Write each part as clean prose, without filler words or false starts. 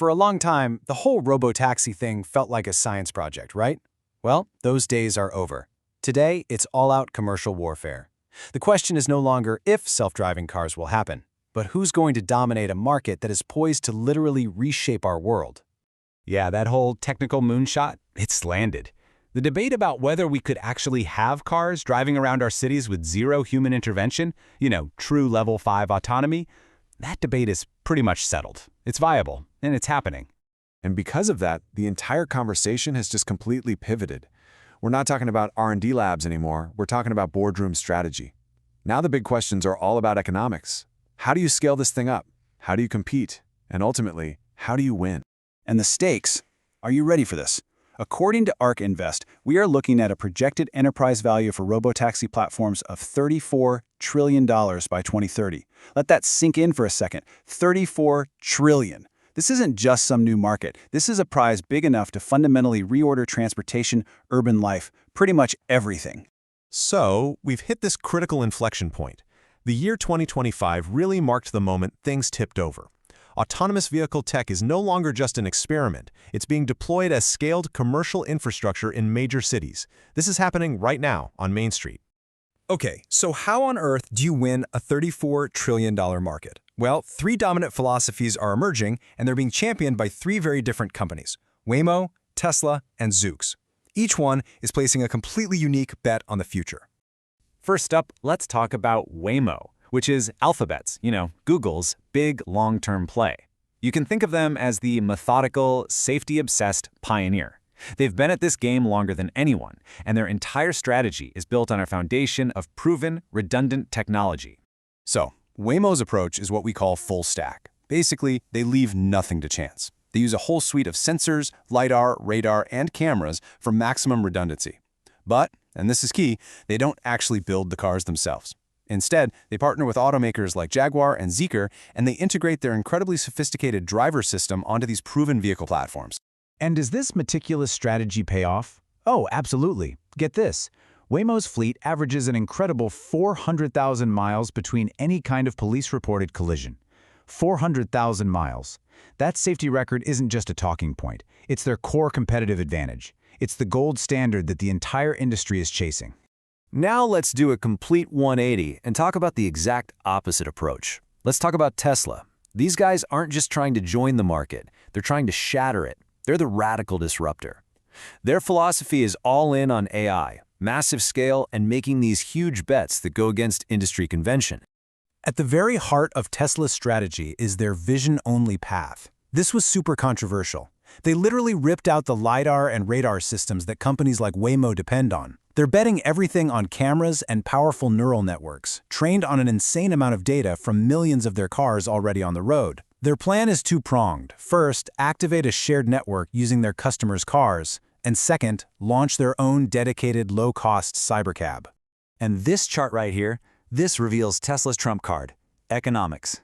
For a long time, the whole robotaxi thing felt like a science project, right? Well, those days are over. Today, it's all-out commercial warfare. The question is no longer if self-driving cars will happen, but who's going to dominate a market that is poised to literally reshape our world. Yeah, that whole technical moonshot, it's landed. The debate about whether we could actually have cars driving around our cities with zero human intervention, true level 5 autonomy, that debate is pretty much settled. It's viable, and it's happening. And because of that, the entire conversation has just completely pivoted. We're not talking about R&D labs anymore, we're talking about boardroom strategy. Now the big questions are all about economics. How do you scale this thing up? How do you compete? And ultimately, how do you win? And the stakes? Are you ready for this? According to ARK Invest, we are looking at a projected enterprise value for robotaxi platforms of $34 trillion by 2030. Let that sink in for a second. $34 trillion. This isn't just some new market. This is a prize big enough to fundamentally reorder transportation, urban life, pretty much everything. So, we've hit this critical inflection point. The year 2025 really marked the moment things tipped over. Autonomous vehicle tech is no longer just an experiment. It's being deployed as scaled commercial infrastructure in major cities. This is happening right now on Main Street. Okay, so how on earth do you win a $34 trillion market? Well, three dominant philosophies are emerging, and they're being championed by three very different companies: Waymo, Tesla, and Zoox. Each one is placing a completely unique bet on the future. First up, let's talk about Waymo, which is Alphabet's, Google's big long-term play. You can think of them as the methodical, safety-obsessed pioneer. They've been at this game longer than anyone, and their entire strategy is built on a foundation of proven, redundant technology. So, Waymo's approach is what we call full stack. Basically, they leave nothing to chance. They use a whole suite of sensors, LiDAR, radar, and cameras for maximum redundancy. But, and this is key, they don't actually build the cars themselves. Instead, they partner with automakers like Jaguar and Zeekr, and they integrate their incredibly sophisticated driver system onto these proven vehicle platforms. And does this meticulous strategy pay off? Oh, absolutely. Get this. Waymo's fleet averages an incredible 400,000 miles between any kind of police-reported collision. 400,000 miles. That safety record isn't just a talking point. It's their core competitive advantage. It's the gold standard that the entire industry is chasing. Now let's do a complete 180 and talk about the exact opposite approach. Let's talk about Tesla. These guys aren't just trying to join the market, they're trying to shatter it. They're the radical disruptor. Their philosophy is all in on AI, massive scale, and making these huge bets that go against industry convention. At the very heart of Tesla's strategy is their vision-only path. This was super controversial. They literally ripped out the LiDAR and radar systems that companies like Waymo depend on. They're betting everything on cameras and powerful neural networks, trained on an insane amount of data from millions of their cars already on the road. Their plan is two-pronged. First, activate a shared network using their customers' cars, and second, launch their own dedicated low-cost Cybercab. And this chart right here, this reveals Tesla's trump card: economics.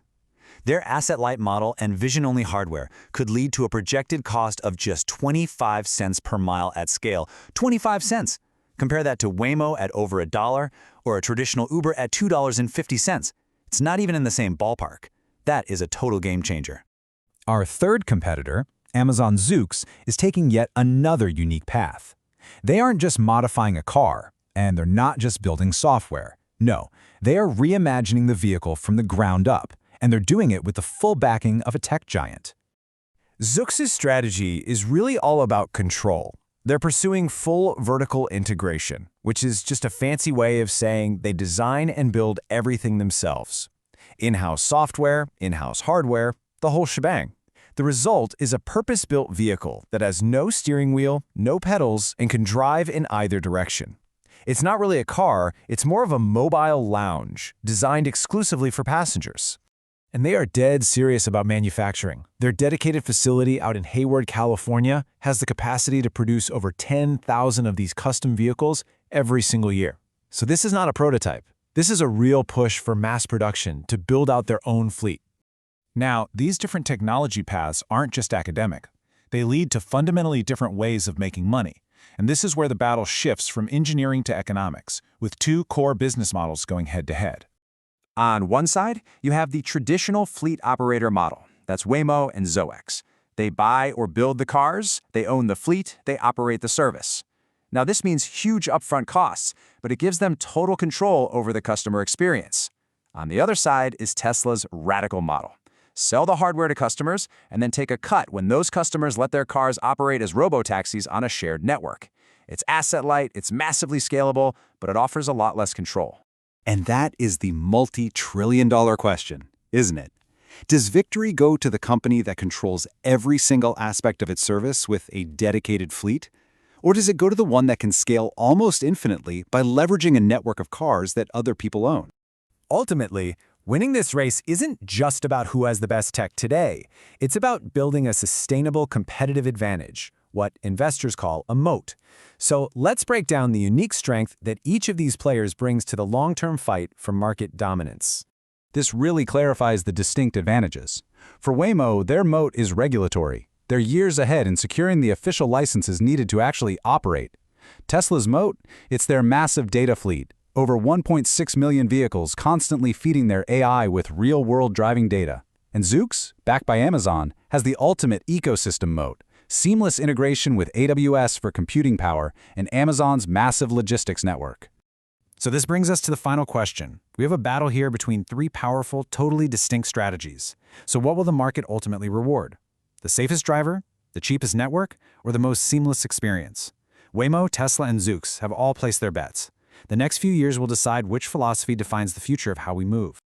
Their asset-light model and vision-only hardware could lead to a projected cost of just 25 cents per mile at scale. 25 cents! Compare that to Waymo at over $1 or a traditional Uber at $2.50. It's not even in the same ballpark. That is a total game changer. Our third competitor, Amazon Zoox, is taking yet another unique path. They aren't just modifying a car, and they're not just building software. No, they are reimagining the vehicle from the ground up, and they're doing it with the full backing of a tech giant. Zoox's strategy is really all about control. They're pursuing full vertical integration, which is just a fancy way of saying they design and build everything themselves. In-house software, in-house hardware, the whole shebang. The result is a purpose-built vehicle that has no steering wheel, no pedals, and can drive in either direction. It's not really a car, it's more of a mobile lounge, designed exclusively for passengers. And they are dead serious about manufacturing. Their dedicated facility out in Hayward, California, has the capacity to produce over 10,000 of these custom vehicles every single year. So this is not a prototype. This is a real push for mass production to build out their own fleet. Now, these different technology paths aren't just academic. They lead to fundamentally different ways of making money. And this is where the battle shifts from engineering to economics, with two core business models going head-to-head. On one side, you have the traditional fleet operator model. That's Waymo and Zoox. They buy or build the cars, they own the fleet, they operate the service. Now, this means huge upfront costs, but it gives them total control over the customer experience. On the other side is Tesla's radical model. Sell the hardware to customers and then take a cut when those customers let their cars operate as robotaxis on a shared network. It's asset-light, it's massively scalable, but it offers a lot less control. And that is the multi-trillion-dollar question, isn't it? Does victory go to the company that controls every single aspect of its service with a dedicated fleet? Or does it go to the one that can scale almost infinitely by leveraging a network of cars that other people own? Ultimately, winning this race isn't just about who has the best tech today. It's about building a sustainable competitive advantage, what investors call a moat. So let's break down the unique strength that each of these players brings to the long-term fight for market dominance. This really clarifies the distinct advantages. For Waymo, their moat is regulatory. They're years ahead in securing the official licenses needed to actually operate. Tesla's moat? It's their massive data fleet. Over 1.6 million vehicles constantly feeding their AI with real-world driving data. And Zoox, backed by Amazon, has the ultimate ecosystem moat. Seamless integration with AWS for computing power and Amazon's massive logistics network. So this brings us to the final question. We have a battle here between three powerful, totally distinct strategies. So what will the market ultimately reward? The safest driver, the cheapest network, or the most seamless experience? Waymo, Tesla, and Zoox have all placed their bets. The next few years will decide which philosophy defines the future of how we move.